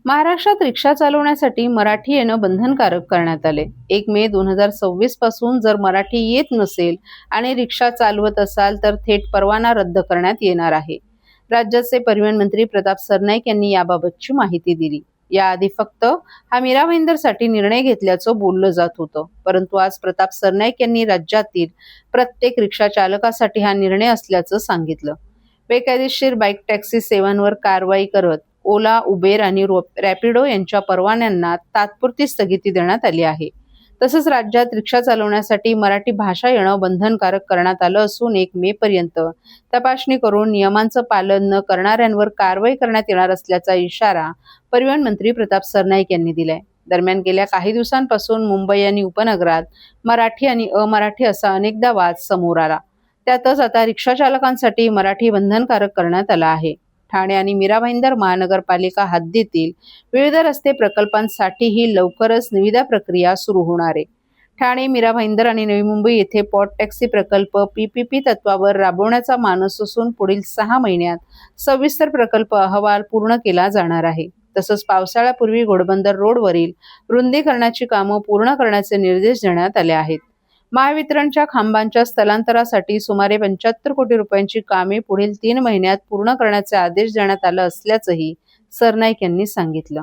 महाराष्ट्रात रिक्षा चालवण्यासाठी मराठी येणं बंधनकारक करण्यात आले। 1 मे 2026 पासून जर मराठी येत नसेल आणि रिक्षा चालवत असाल तर थेट परवाना रद्द करण्यात येणार आहे। राज्याचे परिवहन मंत्री प्रताप सरनाईक यांनी याबाबतची माहिती दिली। याआधी फक्त हा मीरा भाईंदरसाठी निर्णय घेतल्याचं बोललं जात होतं, परंतु आज प्रताप सरनाईक यांनी राज्यातील प्रत्येक रिक्षा चालकासाठी हा निर्णय असल्याचं सांगितलं। बेकायदेशीर बाईक टॅक्सी सेवांवर कारवाई करत ओला, उबेर आणि रॅपिडो यांच्या परवान्यांना तात्पुरती स्थगिती देण्यात आली आहे। तसंच राज्यात रिक्षा चालवण्यासाठी मराठी भाषा येणं बंधनकारक करण्यात आलं असून 1 मे पर्यंत तपासणी करून नियमांचं पालन न करणाऱ्यांवर कारवाई करण्यात येणार असल्याचा इशारा परिवहन मंत्री प्रताप सरनाईक यांनी दिलाय। दरम्यान गेल्या काही दिवसांपासून मुंबई आणि उपनगरात मराठी आणि अमराठी असा अनेकदा वाद समोर आला। त्यातच आता रिक्षा चालकांसाठी मराठी बंधनकारक करण्यात आलं आहे। ठाणे आणि मीरा भाईंदर महानगरपालिका हद्दीतील विविध रस्ते प्रकल्पांसाठीही लवकरच निविदा प्रक्रिया सुरू होणार आहे। ठाणे, मीरा भाईंदर आणि नवी मुंबई येथे पॉट टॅक्सी प्रकल्प PPP तत्वावर राबवण्याचा मानस असून पुढील 6 महिन्यात सविस्तर प्रकल्प अहवाल पूर्ण केला जाणार आहे। तसंच पावसाळ्यापूर्वी घोडबंदर रोडवरील रुंदीकरणाची कामं पूर्ण करण्याचे निर्देश देण्यात आले आहेत। महावितरणच्या खांबांच्या स्थलांतरासाठी सुमारे 75 कोटी रुपयांची कामे पुढील 3 महिन्यात पूर्ण करण्याचे आदेश देण्यात आले असल्याचंही सरनाईक यांनी सांगितलं।